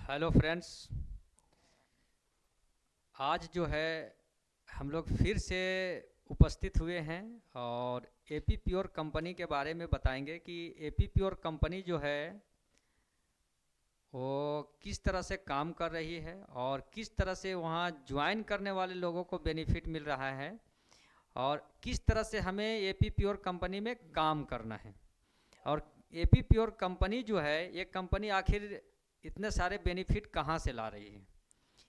Hello friends. आज जो है हम लोग फिर से उपस्थित हुए हैं और एपी प्योर कंपनी के बारे में बताएंगे कि एपी प्योर कंपनी जो है वो किस तरह से काम कर रही है और किस तरह से वहाँ ज्वाइन करने वाले लोगों को बेनिफिट मिल रहा है और किस तरह से हमें एपी प्योर कंपनी में काम करना है। और एपी प्योर कंपनी जो है ये कंपनी आखिर इतने सारे बेनिफिट कहाँ से ला रही है,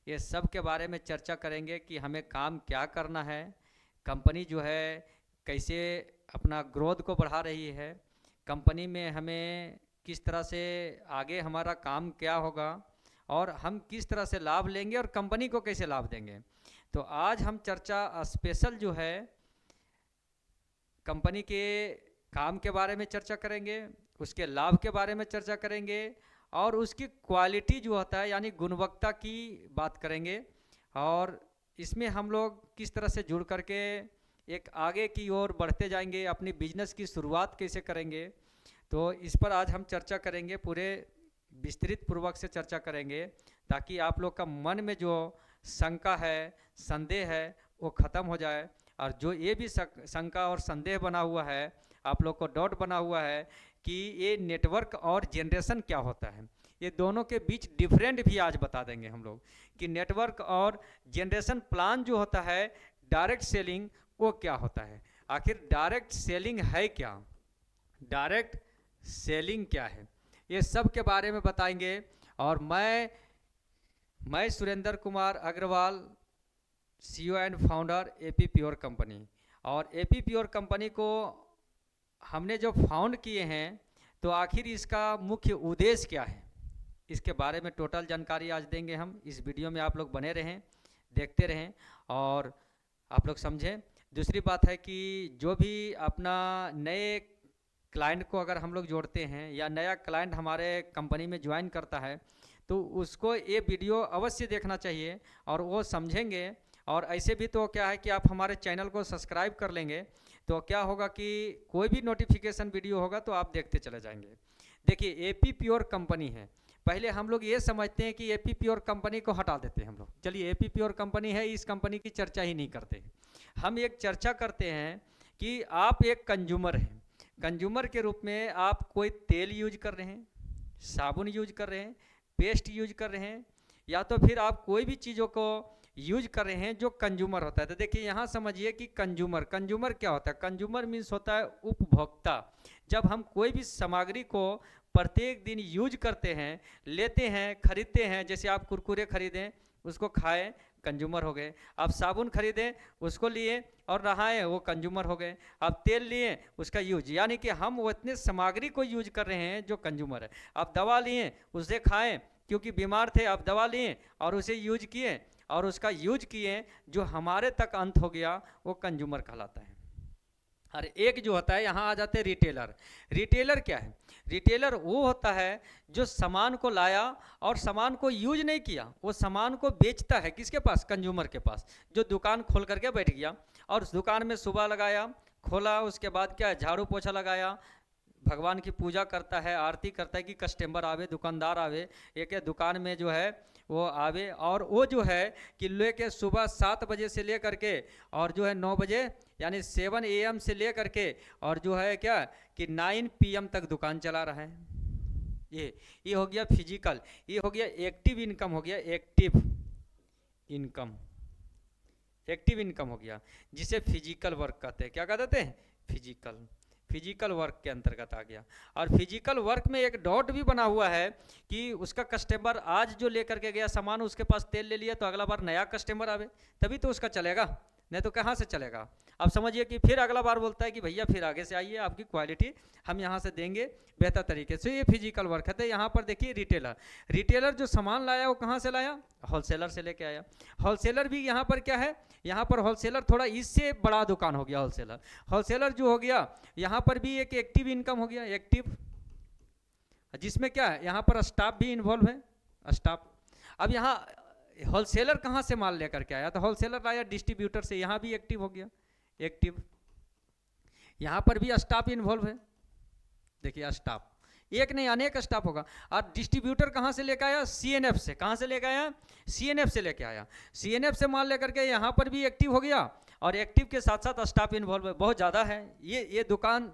ये सब के बारे में चर्चा करेंगे कि हमें काम क्या करना है, कंपनी जो है कैसे अपना ग्रोथ को बढ़ा रही है, कंपनी में हमें किस तरह से आगे हमारा काम क्या होगा और हम किस तरह से लाभ लेंगे और कंपनी को कैसे लाभ देंगे। तो आज हम चर्चा स्पेशल जो है कंपनी के काम के बारे में चर्चा करेंगे, उसके लाभ के बारे में चर्चा करेंगे और उसकी क्वालिटी जो होता है यानी गुणवत्ता की बात करेंगे। और इसमें हम लोग किस तरह से जुड़ करके एक आगे की ओर बढ़ते जाएंगे, अपनी बिजनेस की शुरुआत कैसे करेंगे, तो इस पर आज हम चर्चा करेंगे, पूरे विस्तृत पूर्वक से चर्चा करेंगे ताकि आप लोग का मन में जो शंका है, संदेह है, वो ख़त्म हो जाए। और जो ये भी शंका और संदेह बना हुआ है, आप लोग को डाउट बना हुआ है कि ये नेटवर्क और जनरेशन क्या होता है, ये दोनों के बीच डिफरेंट भी आज बता देंगे हम लोग कि नेटवर्क और जनरेशन प्लान जो होता है डायरेक्ट सेलिंग वो क्या होता है, आखिर डायरेक्ट सेलिंग है क्या, डायरेक्ट सेलिंग क्या है, ये सब के बारे में बताएंगे। और मैं Surendra Kumar Agarwal, CEO and founder AP pure company. और एपी प्योर कंपनी को हमने जो फाउंड किए हैं तो आखिर इसका मुख्य उद्देश्य क्या है, इसके बारे में टोटल जानकारी आज देंगे हम। इस वीडियो में आप लोग बने रहें, देखते रहें और आप लोग समझें। दूसरी बात है कि जो भी अपना नए क्लाइंट को अगर हम लोग जोड़ते हैं या नया क्लाइंट हमारे कंपनी में ज्वाइन करता है तो उसको ये वीडियो अवश्य देखना चाहिए और वो समझेंगे। और ऐसे भी तो क्या है कि आप हमारे चैनल को सब्सक्राइब कर लेंगे तो क्या होगा कि कोई भी नोटिफिकेशन वीडियो होगा तो आप देखते चले जाएंगे। देखिए, एपी प्योर कंपनी है, पहले हम लोग ये समझते हैं कि एपी प्योर कंपनी को हटा देते हैं हम लोग, चलिए एपी प्योर कंपनी है, इस कंपनी की चर्चा ही नहीं करते। हम एक चर्चा करते हैं कि आप एक कंज्यूमर हैं, कंज्यूमर के रूप में आप कोई तेल यूज कर रहे हैं, साबुन यूज कर रहे हैं, पेस्ट यूज कर रहे हैं, या तो फिर आप कोई भी चीज़ों को यूज कर रहे हैं जो कंज्यूमर होता है। तो देखिए यहाँ समझिए कि कंज्यूमर क्या होता है। कंज्यूमर मीन्स होता है उपभोक्ता। जब हम कोई भी सामग्री को प्रत्येक दिन यूज करते हैं, लेते हैं, खरीदते हैं, जैसे आप कुरकुरे खरीदें, उसको खाएं, कंज्यूमर हो गए। आप साबुन खरीदें, उसको लिए और नहाएं, वो कंज्यूमर हो गए। आप तेल लिए, उसका यूज, यानी कि हम वो इतने सामग्री को यूज कर रहे हैं जो कंज्यूमर है। आप दवा लिए, उसे खाएं, क्योंकि बीमार थे, आप दवा लिए और उसे यूज किए और उसका यूज किए जो हमारे तक अंत हो गया, वो कंज्यूमर कहलाता है। और एक जो होता है, यहाँ आ जाते हैं रिटेलर। रिटेलर क्या है? रिटेलर वो होता है जो सामान को लाया और सामान को यूज नहीं किया, वो सामान को बेचता है किसके पास? कंज्यूमर के पास, जो दुकान खोल करके बैठ गया और उस दुकान में सुबह लगाया, खोला, उसके बाद क्या, झाड़ू पोछा लगाया, भगवान की पूजा करता है, आरती करता है कि कस्टमर आवे, दुकानदार आवे, एक दुकान में जो है वो आवे। और वो जो है कि लेके सुबह 7 बजे से ले करके और जो है 9 बजे यानी 7 AM से ले करके और जो है क्या कि 9 PM तक दुकान चला रहा है। ये हो गया फिजिकल, ये हो गया एक्टिव इनकम, हो गया एक्टिव इनकम, एक्टिव इनकम हो गया, जिसे फिजिकल वर्क कहते हैं। क्या कहते हैं? फिजिकल वर्क के अंतर्गत आ गया। और फिजिकल वर्क में एक डॉट भी बना हुआ है कि उसका कस्टमर आज जो लेकर के गया सामान, उसके पास तेल ले लिया, तो अगला बार नया कस्टमर आवे तभी तो उसका चलेगा, नहीं तो कहाँ से चलेगा। अब समझिए कि फिर अगला बार बोलता है कि भैया फिर आगे से आइए, आपकी क्वालिटी हम यहाँ से देंगे बेहतर तरीके से। ये फिजिकल वर्क है। तो यहाँ पर देखिए रिटेलर जो सामान लाया वो कहाँ से लाया? होलसेलर से लेके आया। होलसेलर भी यहाँ पर क्या है? यहाँ पर होलसेलर थोड़ा इससे बड़ा दुकान हो गया। होलसेलर जो हो गया, यहाँ पर भी एक एक्टिव इनकम हो गया, एक्टिव, जिसमें क्या है, यहाँ पर स्टाफ भी इन्वॉल्व है, स्टाफ। अब यहाँ होलसेलर कहाँ से माल लेकर के आया? तो होलसेलर आया डिस्ट्रीब्यूटर से, यहाँ भी एक्टिव हो गया, एक्टिव। यहाँ पर भी स्टाफ इन्वॉल्व है, देखिए स्टाफ, एक नहीं अनेक स्टाफ होगा। और डिस्ट्रीब्यूटर कहाँ से लेकर आया? सीएनएफ से। कहाँ से लेकर आया? सीएनएफ से लेके आया। सीएनएफ से माल लेकर के यहाँ पर भी एक्टिव हो गया, और एक्टिव के साथ साथ स्टाफ इन्वॉल्व बहुत ज़्यादा है। ये दुकान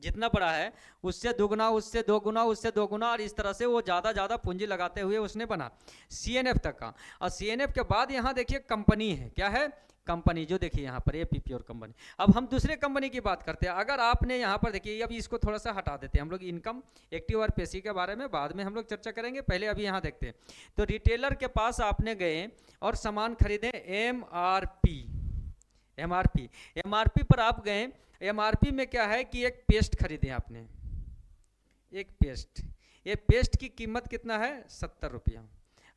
जितना बड़ा है उससे दुगुना, उससे दो गुना, उससे दो गुना, और इस तरह से वो ज़्यादा पूंजी लगाते हुए उसने बना सीएनएफ तक का। और सीएनएफ के बाद यहाँ देखिए कंपनी है, क्या है? कंपनी, जो देखिए यहाँ पर एपीपी और कंपनी। अब हम दूसरे कंपनी की बात करते हैं। अगर आपने यहाँ पर देखिए, अभी इसको थोड़ा सा हटा देते हैं हम लोग, इनकम, एक्टिव और पैसिव के बारे में बाद में हम लोग चर्चा करेंगे, पहले अभी यहाँ देखते हैं। तो रिटेलर के पास आपने गए और सामान खरीदे, एमआरपी, एमआरपी पर आप गए। एमआरपी में क्या है कि एक पेस्ट खरीदे आपने, एक पेस्ट। ये पेस्ट की कीमत कितना है? 70 रुपया।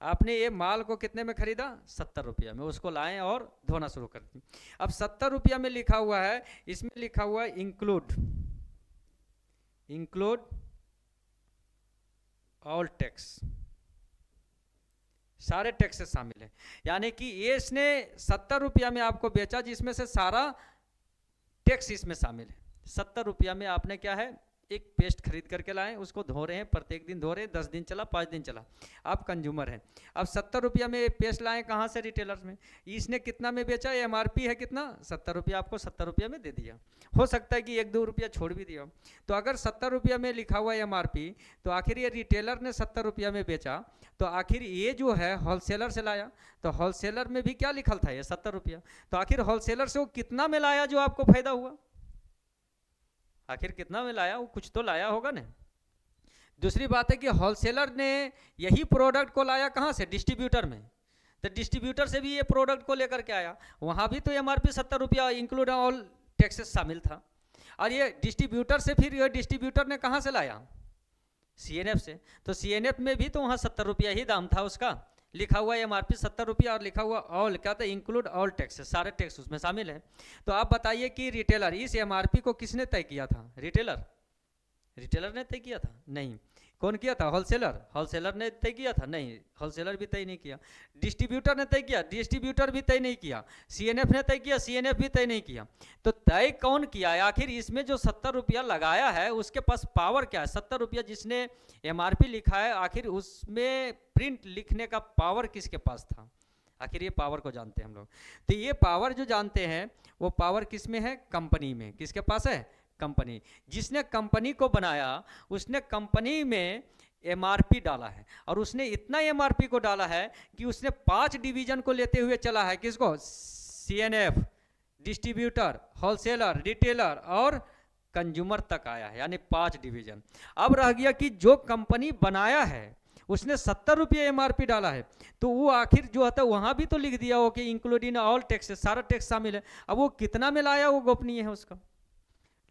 आपने ये माल को कितने में खरीदा? 70 रुपया में। उसको लाएं और धोना शुरू कर दी। अब 70 रुपया में लिखा हुआ है, इसमें लिखा हुआ है इंक्लूड ऑल टैक्स, सारे टैक्स शामिल है। यानी कि ये इसने 70 रुपया में आपको बेचा, जिसमें से सारा टैक्स इसमें शामिल है। 70 रुपया में आपने क्या है? एक पेस्ट खरीद करके लाए, उसको धो रहे हैं, प्रत्येक दिन धो रहे हैं, 10 दिन चला, 5 दिन चला, आप कंज्यूमर हैं। अब 70 रुपया में पेस्ट लाए कहाँ से? रिटेलर्स में। इसने कितना में बेचा? एमआरपी है कितना? 70 रुपया, आपको 70 रुपया में दे दिया। हो सकता है कि 1-2 रुपया छोड़ भी दिया। तो अगर 70 रुपया में लिखा हुआ है एमआरपी, तो आखिर ये रिटेलर ने 70 रुपया में बेचा, तो आखिर ये जो है होलसेलर से लाया, तो होलसेलर में भी क्या लिखल था? ये 70 रुपया। तो आखिर होलसेलर से वो कितना में लाया जो आपको फायदा हुआ? आखिर कितना में लाया? वो कुछ तो लाया होगा ना। दूसरी बात है कि होलसेलर ने यही प्रोडक्ट को लाया कहाँ से? डिस्ट्रीब्यूटर में। तो डिस्ट्रीब्यूटर से भी ये प्रोडक्ट को लेकर के आया, वहाँ भी तो एमआरपी 70 रुपया इंक्लूड ऑल टैक्सेस शामिल था। और ये डिस्ट्रीब्यूटर से, फिर ये डिस्ट्रीब्यूटर ने कहाँ से लाया? सीएनएफ से। तो सीएनएफ में भी तो वहाँ 70 रुपया ही दाम था उसका, लिखा हुआ एमआरपी 70 रुपया, और लिखा हुआ ऑल, क्या था? इंक्लूड ऑल टैक्स, सारे टैक्स उसमें शामिल है। तो आप बताइए कि रिटेलर, इस एमआरपी को किसने तय किया था? रिटेलर ने तय किया था? नहीं। कौन किया था? होलसेलर ने तय किया था? नहीं, होलसेलर भी तय नहीं किया। डिस्ट्रीब्यूटर ने तय किया? डिस्ट्रीब्यूटर भी तय नहीं किया। सीएनएफ ने तय किया? सीएनएफ भी तय नहीं किया। तो तय कौन किया है? आखिर इसमें जो 70 रुपया लगाया है उसके पास पावर क्या है? 70 रुपया जिसने एमआरपी लिखा है, आखिर उसमें प्रिंट लिखने का पावर किसके पास था? आखिर ये पावर को जानते हैं हम लोग। तो ये पावर जो जानते हैं, वो पावर किस में है? कंपनी में। किसके पास है? कंपनी। जिसने कंपनी को बनाया, उसने कंपनी में एमआरपी डाला है, और उसने इतना एमआरपी को डाला है कि उसने 5 डिवीजन को लेते हुए चला है। किसको? सीएनएफ, डिस्ट्रीब्यूटर, होलसेलर, रिटेलर और कंज्यूमर तक आया है, यानी 5 डिवीजन। अब रह गया कि जो कंपनी बनाया है उसने 70 रुपये एमआरपी डाला है, तो वो आखिर जो होता है वहाँ भी तो लिख दिया हो कि इंक्लूडिंग ऑल टैक्स, सारा टैक्स शामिल है। अब वो कितना में लाया वो गोपनीय है उसका।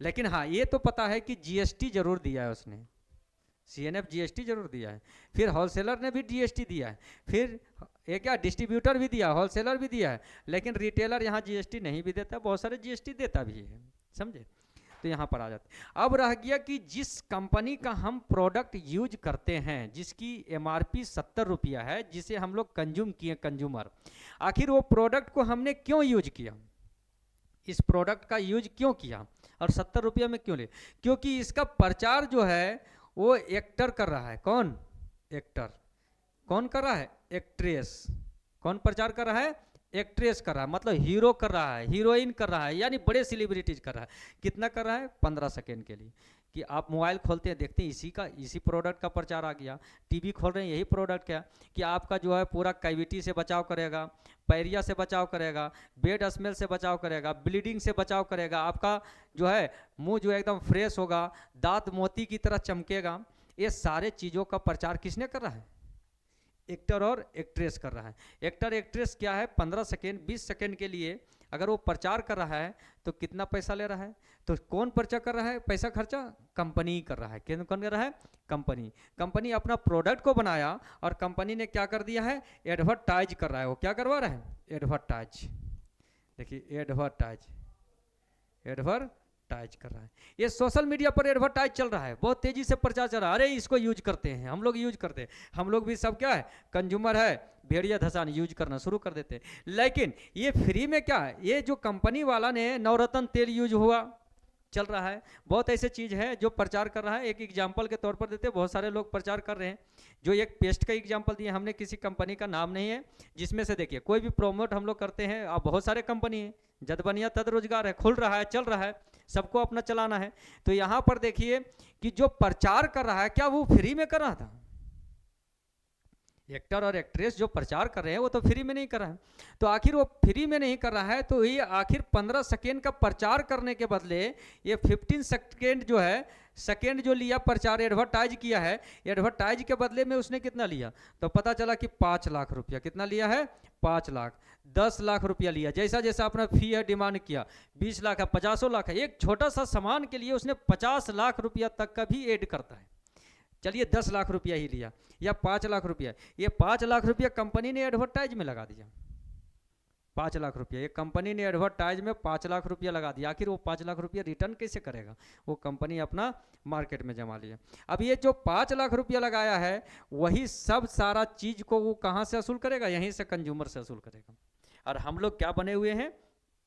लेकिन हाँ, ये तो पता है कि जीएसटी जरूर दिया है उसने, सीएनएफ जीएसटी जरूर दिया है, फिर होलसेलर ने भी जीएसटी दिया है, फिर ये क्या डिस्ट्रीब्यूटर भी दिया, होलसेलर भी दिया है। लेकिन रिटेलर यहाँ जीएसटी नहीं भी देता, बहुत सारे जीएसटी देता भी है, समझे। तो यहाँ पर आ जाते। अब रह गया कि जिस कंपनी का हम प्रोडक्ट यूज करते हैं, जिसकी एमआरपी 70 रुपया है, जिसे हम लोग कंज्यूम किए कंज्यूमर, आखिर वो प्रोडक्ट को हमने क्यों यूज किया? इस प्रोडक्ट का यूज क्यों किया और 70 रुपया में क्यों ले? क्योंकि इसका प्रचार जो है वो एक्टर कर रहा है। कौन? एक्टर। कौन कर रहा है? एक्ट्रेस। कौन प्रचार कर रहा है? एक्ट्रेस कर रहा है, मतलब हीरो कर रहा है, हीरोइन कर रहा है, यानी बड़े सेलिब्रिटीज कर रहा है। कितना कर रहा है? 15 सेकेंड के लिए। कि आप मोबाइल खोलते हैं, देखते हैं इसी प्रोडक्ट का प्रचार आ गया। टीवी खोल रहे हैं, यही प्रोडक्ट क्या कि आपका जो है पूरा कैविटी से बचाव करेगा, पैरिया से बचाव करेगा, बेड स्मेल से बचाव करेगा, ब्लीडिंग से बचाव करेगा, आपका जो है मुंह जो एकदम फ्रेश होगा, दांत मोती की तरह चमकेगा। ये सारे चीज़ों का प्रचार किसने कर रहा है? एक्टर और एक्ट्रेस कर रहा है। एक्टर एक्ट्रेस क्या है? 15 सेकेंड 20 सेकेंड के लिए अगर वो प्रचार कर रहा है तो कितना पैसा ले रहा है? तो कौन प्रचार कर रहा है? पैसा खर्चा कंपनी कर रहा है। कौन कर रहा है? कंपनी अपना प्रोडक्ट को बनाया और कंपनी ने क्या कर दिया है? एडवर्टाइज कर रहा है। वो क्या करवा रहा है? एडवर्टाइज। देखिए, एडवर्टाइज कर रहा है। ये सोशल मीडिया पर एडवर्टाइज चल रहा है, बहुत तेजी से प्रचार चल रहा है। अरे इसको यूज करते हैं, हम लोग यूज करते हैं, हम लोग भी सब क्या है? कंज्यूमर है, भेड़िया धसान यूज करना शुरू कर देते हैं। लेकिन ये फ्री में क्या है? ये जो कंपनी वाला ने नवरत्न तेल यूज हुआ, चल रहा है। बहुत ऐसे चीज़ है जो प्रचार कर रहा है। एक एग्जाम्पल के तौर पर देते हैं, बहुत सारे लोग प्रचार कर रहे हैं। जो एक पेस्ट का एग्जाम्पल दिया हमने, किसी कंपनी का नाम नहीं है, जिसमें से देखिए कोई भी प्रोमोट हम लोग करते हैं, अब बहुत सारे कंपनी है, जद बनिया तद रोजगार है, खुल रहा है, चल रहा है, सबको अपना चलाना है। तो यहाँ पर देखिए कि जो प्रचार कर रहा है, क्या वो फ्री में कर रहा था? एक्टर और एक्ट्रेस जो प्रचार कर रहे हैं वो तो फ्री में नहीं कर रहा है। तो आखिर वो फ्री में नहीं कर रहा है, तो ये आखिर 15 सेकेंड का प्रचार करने के बदले ये 15 सेकेंड जो है, सेकेंड जो लिया प्रचार, एडवर्टाइज किया है, एडवर्टाइज के बदले में उसने कितना लिया? तो पता चला कि 5 लाख रुपया। कितना लिया है? 5 लाख। 10 लाख रुपया लिया। जैसा जैसा अपना फी है डिमांड किया, 20 लाख है, 50 लाख है। एक छोटा सा सामान के लिए उसने 50 लाख रुपया तक का भी ऐड करता है। चलिए 10 लाख रुपया ही लिया या 5 लाख रुपया, ये 5 लाख रुपया कंपनी ने एडवर्टाइज में लगा दिया। 5 लाख रुपया, ये कंपनी ने एडवर्टाइज में 5 लाख रुपया लगा दिया। आखिर वो 5 लाख रुपया रिटर्न कैसे करेगा? वो कंपनी अपना मार्केट में जमा लिया। अब ये जो 5 लाख रुपया लगाया है, वही सब सारा चीज को वो कहाँ से वसूल करेगा? यहीं से कंज्यूमर से वसूल करेगा। और हम लोग क्या बने हुए हैं?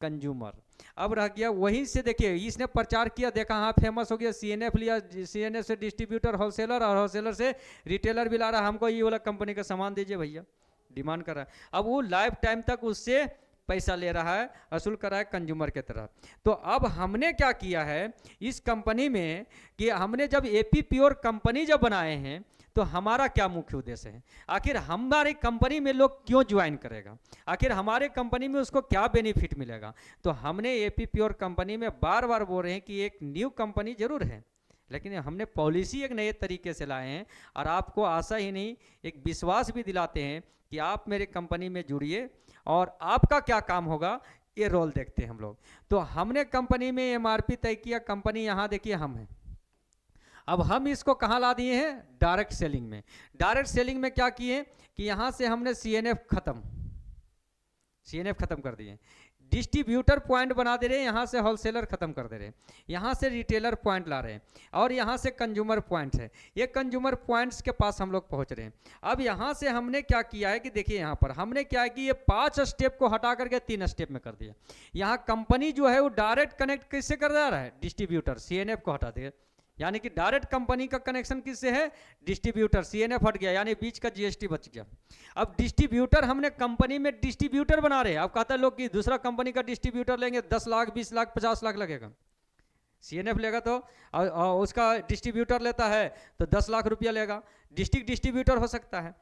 कंज्यूमर। अब रह गया वहीं से, देखिए इसने प्रचार किया, देखा हाँ फेमस हो गया, सीएनएफ लिया, सीएनएफ से डिस्ट्रीब्यूटर, होलसेलर, और होलसेलर से रिटेलर भी ला रहा, हमको ये वाला कंपनी का सामान दीजिए भैया, डिमांड कर रहा है। अब वो लाइफ टाइम तक उससे पैसा ले रहा है, वसूल कर रहा है कंज्यूमर के तरह। तो अब हमने क्या किया है इस कंपनी में कि हमने जब एपी प्योर कंपनी जब बनाए हैं, तो हमारा क्या मुख्य उद्देश्य है? आखिर हमारी कंपनी में लोग क्यों ज्वाइन करेगा? आखिर हमारे कंपनी में उसको क्या बेनिफिट मिलेगा? तो हमने एपी प्योर कंपनी में बार बार बोल रहे हैं कि एक न्यू कंपनी जरूर है, लेकिन हमने पॉलिसी एक नए तरीके से लाए हैं, और आपको आशा ही नहीं एक विश्वास भी दिलाते हैं कि आप मेरे कंपनी में जुड़िए, और आपका क्या काम होगा ये रोल देखते हैं हम लोग। तो हमने कंपनी में एमआरपी तय किया। कंपनी यहाँ देखिए हम हैं। अब हम इसको कहाँ ला दिए हैं? डायरेक्ट सेलिंग में। डायरेक्ट सेलिंग में क्या किए कि यहाँ से हमने सीएनएफ खत्म कर दिए, डिस्ट्रीब्यूटर पॉइंट बना दे रहे हैं, यहाँ से होलसेलर खत्म कर दे रहे हैं, यहाँ से रिटेलर पॉइंट ला रहे हैं, और यहाँ से कंज्यूमर पॉइंट्स है। ये कंज्यूमर पॉइंट्स के पास हम लोग पहुँच रहे हैं। अब यहाँ से हमने क्या किया है कि देखिए यहाँ पर हमने क्या है कि ये 5 स्टेप को हटा करके 3 स्टेप में कर दिया। यहाँ कंपनी जो है वो डायरेक्ट कनेक्ट किससे कर रहा है? डिस्ट्रीब्यूटर। सीएनएफ को हटा दिया, यानी कि डायरेक्ट कंपनी का कनेक्शन किससे है? डिस्ट्रीब्यूटर। सीएनएफ हट गया, यानी बीच का जीएसटी बच गया। अब डिस्ट्रीब्यूटर हमने कंपनी में डिस्ट्रीब्यूटर बना रहे हैं। अब कहता है लोग कि दूसरा कंपनी का डिस्ट्रीब्यूटर लेंगे 10 लाख 20 लाख 50 लाख लगेगा। सीएनएफ लेगा तो उसका डिस्ट्रीब्यूटर लेता है तो 10 लाख रुपया लेगा। डिस्ट्रिक्ट डिस्ट्रीब्यूटर हो सकता है,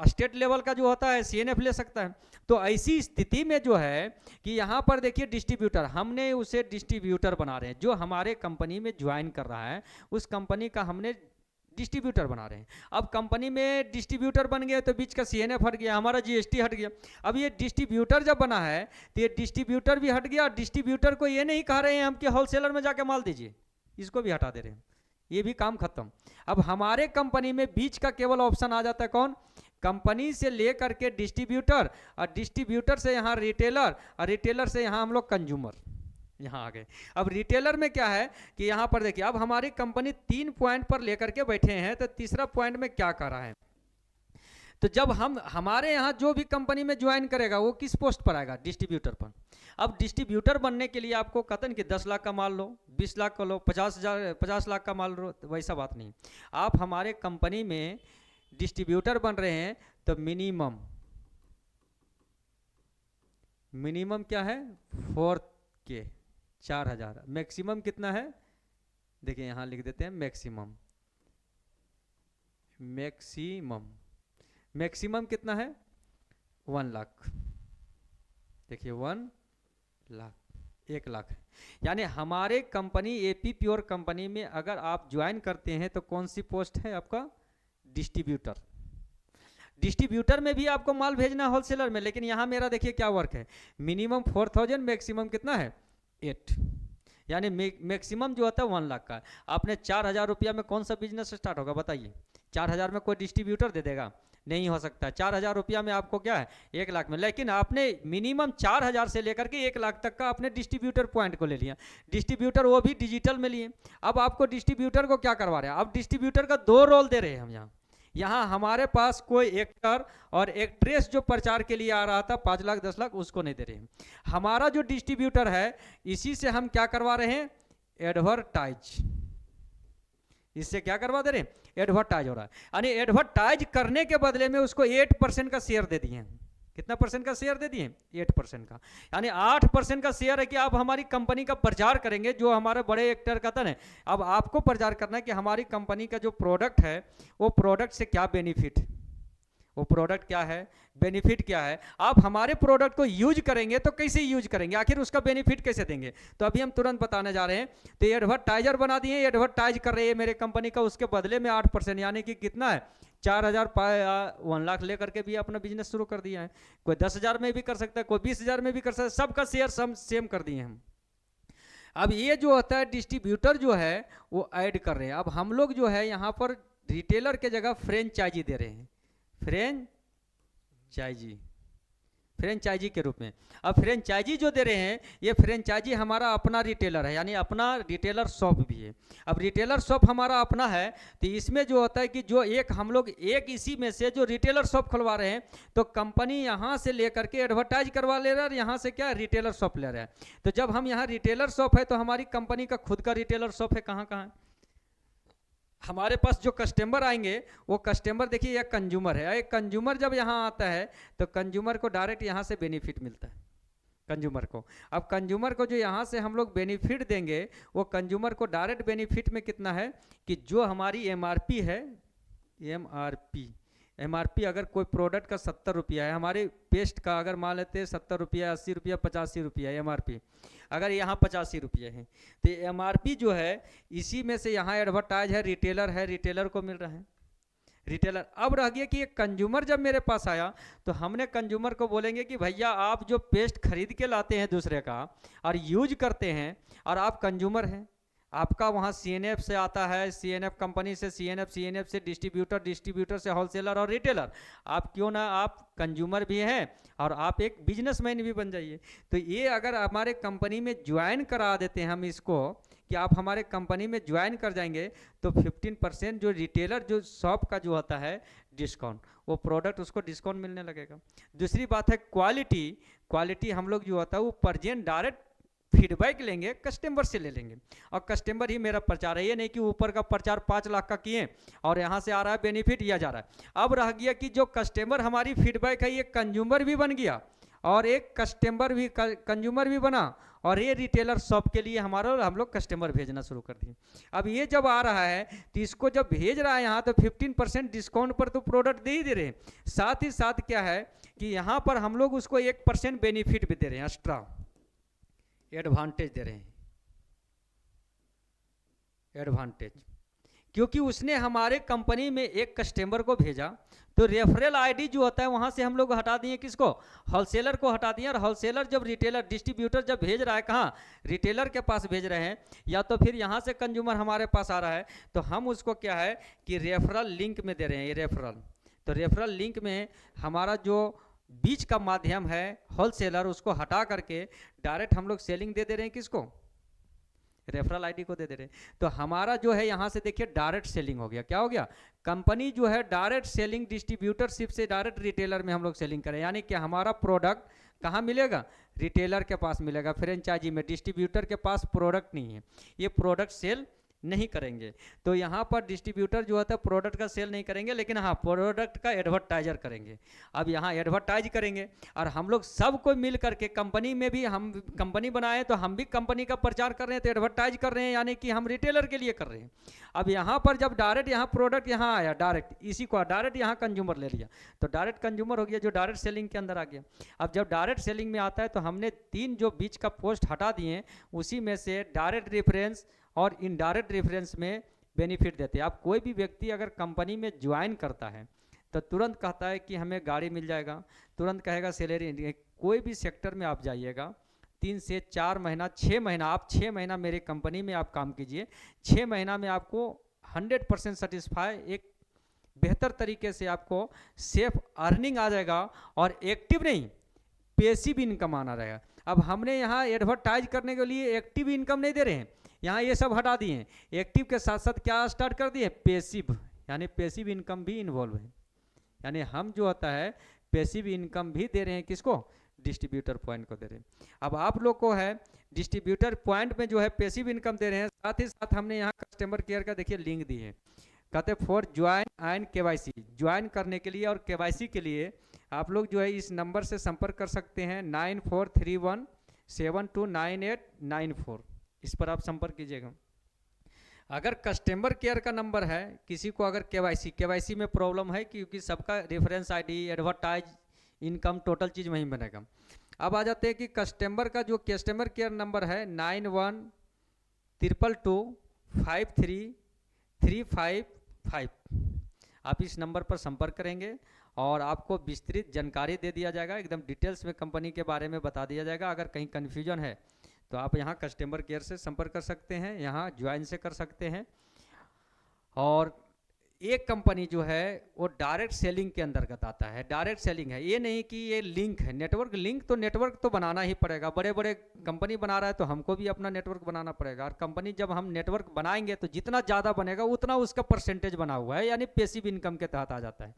स्टेट लेवल का जो होता है सीएनएफ ले सकता है। तो ऐसी स्थिति में जो है कि यहाँ पर देखिए डिस्ट्रीब्यूटर, हमने उसे डिस्ट्रीब्यूटर बना रहे हैं। जो हमारे कंपनी में ज्वाइन कर रहा है उस कंपनी का हमने डिस्ट्रीब्यूटर बना रहे हैं। अब कंपनी में डिस्ट्रीब्यूटर बन गए तो बीच का सीएनएफ हट गया, हमारा जीएसटी हट गया। अब ये डिस्ट्रीब्यूटर जब बना है तो ये डिस्ट्रीब्यूटर भी हट गया। डिस्ट्रीब्यूटर को ये नहीं कह रहे हैं हम कि होलसेलर में जाके माल दीजिए, इसको भी हटा दे रहे हैं, ये भी काम खत्म। अब हमारे कंपनी में बीच का केवल ऑप्शन आ जाता है कौन? कंपनी से लेकर के डिस्ट्रीब्यूटर, और डिस्ट्रीब्यूटर से यहाँ रिटेलर, और रिटेलर से यहाँ हम लोग कंज्यूमर यहाँ आ गए। अब रिटेलर में क्या है कि यहाँ पर देखिए अब हमारी कंपनी 3 पॉइंट पर लेकर के बैठे हैं, तो तीसरा पॉइंट में क्या कर रहा है? तो जब हमारे यहाँ जो भी कंपनी में ज्वाइन करेगा वो किस पोस्ट पर आएगा? डिस्ट्रीब्यूटर पर। अब डिस्ट्रीब्यूटर बनने के लिए आपको कहते हैं कि 10 लाख का माल लो, 20 लाख का लो, 50 लाख का माल लो, तो वैसा बात नहीं। आप हमारे कंपनी में डिस्ट्रीब्यूटर बन रहे हैं तो मिनिमम क्या है? 4K 4000। मैक्सिमम कितना है? देखिए यहाँ लिख देते हैं मैक्सिमम कितना है? 1 लाख। देखिए 1 लाख, 1 लाख है। यानी हमारे कंपनी एपी प्योर कंपनी में अगर आप ज्वाइन करते हैं तो कौन सी पोस्ट है आपका? डिस्ट्रीब्यूटर। डिस्ट्रीब्यूटर में भी आपको माल भेजना होलसेलर में, लेकिन यहाँ मेरा देखिए क्या वर्क है, मिनिमम 4000, मैक्सिमम कितना है? 8। यानी मैक्सिमम जो होता है 1 लाख का। आपने 4000 रुपया में कौन सा बिजनेस स्टार्ट होगा बताइए? 4000 में कोई डिस्ट्रीब्यूटर दे देगा? नहीं हो सकता। 4000 रुपया में आपको क्या है? 1 लाख में। लेकिन आपने मिनिमम 4000 से लेकर के 1 लाख तक का आपने डिस्ट्रीब्यूटर पॉइंट को ले लिया। डिस्ट्रीब्यूटर वो भी डिजिटल में लिए। अब आपको डिस्ट्रीब्यूटर को क्या करवा रहे हैं? अब डिस्ट्रीब्यूटर का 2 रोल दे रहे हैं हम यहाँ हमारे पास कोई एक्टर और एक्ट्रेस जो प्रचार के लिए आ रहा था 5 लाख 10 लाख, उसको नहीं दे रहे हैं। हमारा जो डिस्ट्रीब्यूटर है इसी से हम क्या करवा रहे हैं? एडवर्टाइज, इससे क्या करवा दे रहे हैं, एडवर्टाइज हो रहा है। यानी एडवर्टाइज करने के बदले में उसको 8% का शेयर दे दिए हैं। कितना परसेंट का शेयर दे दिए, 8% का। यानी 8% का शेयर है कि आप हमारी कंपनी का प्रचार करेंगे। जो हमारे बड़े एक्टर कहते हैं, अब आपको प्रचार करना है कि हमारी कंपनी का जो प्रोडक्ट है वो प्रोडक्ट से क्या बेनिफिट, वो प्रोडक्ट क्या है, बेनिफिट क्या है। आप हमारे प्रोडक्ट को यूज करेंगे तो कैसे यूज करेंगे, आखिर उसका बेनिफिट कैसे देंगे, तो अभी हम तुरंत बताने जा रहे हैं। तो ये एडवर्टाइजर बना दिए, एडवर्टाइज कर रही है मेरे कंपनी का, उसके बदले में 8%, यानी कि कितना है, 4,000 1 लाख लेकर के भी अपना बिजनेस शुरू कर दिया है। कोई 10,000 में भी कर सकता है, कोई 20,000 में भी कर सकता है, सबका शेयर सेम कर दिए हम। अब ये जो होता है डिस्ट्रीब्यूटर जो है वो ऐड कर रहे हैं। अब हम लोग जो है यहाँ पर रिटेलर के जगह फ्रेंचाइजी दे रहे हैं, फ्रेंचाइजी के रूप में। अब फ्रेंचाइजी जो दे रहे हैं, ये फ्रेंचाइजी हमारा अपना रिटेलर है, यानी अपना रिटेलर शॉप भी है। अब रिटेलर शॉप हमारा अपना है, तो इसमें जो होता है कि जो एक हम लोग एक इसी में से जो रिटेलर शॉप खुलवा रहे हैं, तो कंपनी यहाँ से लेकर के एडवर्टाइज करवा ले रहा है, और यहाँ से क्या रिटेलर शॉप ले रहा है। तो जब हम यहाँ रिटेलर शॉप है तो हमारी कंपनी का खुद का रिटेलर शॉप है, कहाँ कहाँ, हमारे पास जो कस्टमर आएंगे वो कस्टमर, देखिए एक कंज्यूमर है, एक कंज्यूमर जब यहाँ आता है तो कंज्यूमर को डायरेक्ट यहाँ से बेनिफिट मिलता है कंज्यूमर को। अब कंज्यूमर को जो यहाँ से हम लोग बेनिफिट देंगे, वो कंज्यूमर को डायरेक्ट बेनिफिट में कितना है कि जो हमारी एमआरपी है, एमआरपी अगर कोई प्रोडक्ट का 70 रुपया है, हमारे पेस्ट का अगर मान लेते हैं 70 रुपया, 80 रुपया, 85 रुपया एमआरपी, अगर यहाँ 85 रुपये हैं, तो एमआरपी जो है इसी में से यहाँ एडवर्टाइज है, रिटेलर को मिल रहा है, रिटेलर। अब रह गया कि एक कंज्यूमर जब मेरे पास आया तो हमने कंज्यूमर को बोलेंगे कि भैया आप जो पेस्ट खरीद के लाते हैं दूसरे का और यूज करते हैं, और आप कंज्यूमर हैं, आपका वहाँ सीएनएफ से आता है, सीएनएफ कंपनी से सीएनएफ से डिस्ट्रीब्यूटर से होलसेलर और रिटेलर, आप क्यों ना आप कंज्यूमर भी हैं और आप एक बिजनेसमैन भी बन जाइए। तो ये अगर हमारे कंपनी में ज्वाइन करा देते हैं हम इसको, कि आप हमारे कंपनी में ज्वाइन कर जाएंगे, तो 15% जो रिटेलर जो शॉप का जो होता है डिस्काउंट, वो प्रोडक्ट उसको डिस्काउंट मिलने लगेगा। दूसरी बात है क्वालिटी हम लोग जो होता है वो परजेंट डायरेक्ट फीडबैक लेंगे, कस्टमर से ले लेंगे, और कस्टमर ही मेरा प्रचार है। ये नहीं कि ऊपर का प्रचार 5 लाख का किए और यहाँ से आ रहा है बेनिफिट या जा रहा है। अब रह गया कि जो कस्टमर हमारी फीडबैक है, ये कंज्यूमर भी बन गया और एक कस्टमर भी कंज्यूमर भी बना, और ये रिटेलर शॉप के लिए हम लोग कस्टमर भेजना शुरू कर दिए। अब ये जब आ रहा है तो इसको जब भेज रहा है यहाँ, तो 15% डिस्काउंट पर तो प्रोडक्ट दे ही दे रहे हैं, साथ ही साथ क्या है कि यहाँ पर हम लोग उसको 1% बेनिफिट भी दे रहे हैं, एक्स्ट्रा एडवांटेज दे रहे हैं, एडवांटेज, क्योंकि उसने हमारे कंपनी में एक कस्टमर को भेजा, तो रेफरल आईडी जो होता है वहां से हम लोग हटा दिए, किसको, होलसेलर को हटा दिए। और होलसेलर जब डिस्ट्रीब्यूटर जब भेज रहा है, कहाँ, रिटेलर के पास भेज रहे हैं, या तो फिर यहाँ से कंज्यूमर हमारे पास आ रहा है, तो हम उसको क्या है कि रेफरल लिंक में दे रहे हैं, ये रेफरल। तो रेफरल लिंक में हमारा जो बीच का माध्यम है होलसेलर, उसको हटा करके डायरेक्ट हम लोग सेलिंग दे रहे हैं, किसको, रेफरल आईडी को दे रहे हैं। तो हमारा जो है यहाँ से देखिए डायरेक्ट सेलिंग हो गया। क्या हो गया, कंपनी जो है डायरेक्ट सेलिंग, डिस्ट्रीब्यूटरशिप से डायरेक्ट रिटेलर में हम लोग सेलिंग करें, यानी कि हमारा प्रोडक्ट कहाँ मिलेगा, रिटेलर के पास मिलेगा, फ्रेंचाइजी में। डिस्ट्रीब्यूटर के पास प्रोडक्ट नहीं है, ये प्रोडक्ट सेल नहीं करेंगे। तो यहाँ पर डिस्ट्रीब्यूटर जो होता है प्रोडक्ट का सेल नहीं करेंगे, लेकिन हाँ प्रोडक्ट का एडवर्टाइजर करेंगे। अब यहाँ एडवर्टाइज करेंगे, और हम लोग सब कोई मिल करके, कंपनी में भी हम कंपनी बनाए तो हम भी कंपनी का प्रचार कर रहे हैं, तो एडवर्टाइज कर रहे हैं, यानी कि हम रिटेलर के लिए कर रहे हैं। अब यहाँ पर जब डायरेक्ट यहाँ प्रोडक्ट यहाँ आया, डायरेक्ट इसी को डायरेक्ट यहाँ कंज्यूमर ले लिया, तो डायरेक्ट कंज्यूमर हो गया, जो डायरेक्ट सेलिंग के अंदर आ गया। अब जब डायरेक्ट सेलिंग में आता है तो हमने 3 जो बीच का पोस्ट हटा दिए, उसी में से डायरेक्ट रेफरेंस और इनडायरेक्ट रेफरेंस में बेनिफिट देते हैं। अब कोई भी व्यक्ति अगर कंपनी में ज्वाइन करता है तो तुरंत कहता है कि हमें गाड़ी मिल जाएगा, तुरंत कहेगा सैलरी। कोई भी सेक्टर में आप जाइएगा, 3 से 4 महीना, 6 महीना, आप 6 महीना मेरे कंपनी में आप काम कीजिए, 6 महीना में आपको 100% सेटिस्फाई, एक बेहतर तरीके से आपको सेफ अर्निंग आ जाएगा, और एक्टिव नहीं पैसिव इनकम आना रहेगा। अब हमने यहाँ एडवर्टाइज करने के लिए एक्टिव इनकम नहीं दे रहे हैं, यहाँ ये सब हटा दिए। एक्टिव के साथ साथ क्या स्टार्ट कर दिए, पैसिव, यानी पैसिव इनकम भी इन्वॉल्व है, यानी हम जो होता है पैसिव इनकम भी दे रहे हैं, किसको, डिस्ट्रीब्यूटर पॉइंट को दे रहे हैं। अब आप लोग को है डिस्ट्रीब्यूटर पॉइंट में जो है पैसिव इनकम दे रहे हैं, साथ ही साथ हमने यहाँ कस्टमर केयर का देखिए लिंक दी है, कहते हैं for join and KYC, join करने के लिए और केवाईसी के लिए आप लोग जो है इस नंबर से संपर्क कर सकते हैं 9431729894, इस पर आप संपर्क कीजिएगा। अगर कस्टमर केयर का नंबर है, किसी को अगर केवाईसी में प्रॉब्लम है, क्योंकि सबका reference ID, advertise, income, total चीज़ वहीं बनेगा। अब आ जाते हैं कि कस्टमर का जो कस्टमर केयर नंबर है 9122253355, आप इस नंबर पर संपर्क करेंगे और आपको विस्तृत जानकारी दे दिया जाएगा, एकदम डिटेल्स में कंपनी के बारे में बता दिया जाएगा। अगर कहीं कन्फ्यूजन है तो आप यहाँ कस्टमर केयर से संपर्क कर सकते हैं, यहाँ ज्वाइन से कर सकते हैं। और एक कंपनी जो है वो डायरेक्ट सेलिंग के अंतर्गत आता है। डायरेक्ट सेलिंग है, ये नहीं कि ये लिंक है, नेटवर्क लिंक तो नेटवर्क तो बनाना ही पड़ेगा, बड़े बड़े कंपनी बना रहा है तो हमको भी अपना नेटवर्क बनाना पड़ेगा। और कंपनी जब हम नेटवर्क बनाएंगे तो जितना ज़्यादा बनेगा उतना उसका परसेंटेज बना हुआ है, यानी पैसिव इनकम के तहत आ जाता है।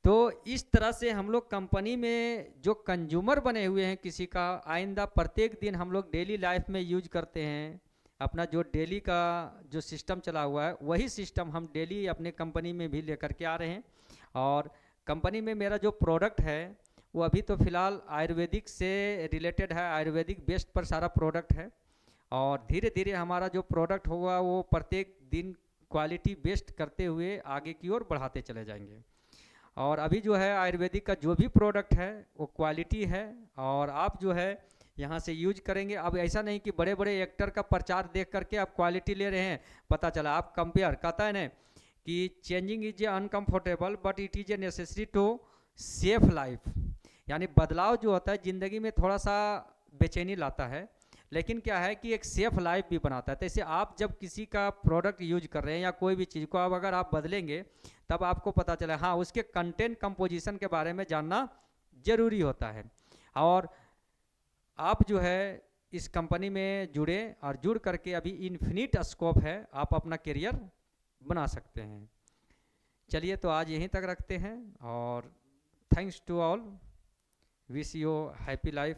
तो इस तरह से हम लोग कंपनी में जो कंज्यूमर बने हुए हैं किसी का, आइंदा प्रत्येक दिन हम लोग डेली लाइफ में यूज करते हैं, अपना जो डेली का जो सिस्टम चला हुआ है वही सिस्टम हम डेली अपने कंपनी में भी लेकर के आ रहे हैं। और कंपनी में मेरा जो प्रोडक्ट है वो अभी तो फ़िलहाल आयुर्वेदिक से रिलेटेड है, आयुर्वेदिक बेस्ड पर सारा प्रोडक्ट है। और धीरे धीरे हमारा जो प्रोडक्ट होगा वो प्रत्येक दिन क्वालिटी बेस्ड करते हुए आगे की ओर बढ़ाते चले जाएंगे। और अभी जो है आयुर्वेदिक का जो भी प्रोडक्ट है वो क्वालिटी है, और आप जो है यहाँ से यूज करेंगे। अब ऐसा नहीं कि बड़े बड़े एक्टर का प्रचार देख करके आप क्वालिटी ले रहे हैं, पता चला आप कंपेयर, कहता है ना कि changing is a uncomfortable but it is a necessary to safe life, यानी बदलाव जो होता है ज़िंदगी में थोड़ा सा बेचैनी लाता है, लेकिन क्या है कि एक सेफ लाइफ भी बनाता है। तो ऐसे आप जब किसी का प्रोडक्ट यूज कर रहे हैं या कोई भी चीज़ को अब अगर आप बदलेंगे तब आपको पता चला हाँ उसके कंटेंट कंपोजिशन के बारे में जानना जरूरी होता है। और आप जो है इस कंपनी में जुड़े और जुड़ करके अभी इन्फिनिट स्कोप है, आप अपना करियर बना सकते हैं। चलिए तो आज यहीं तक रखते हैं और thanks to all, wish you happy life.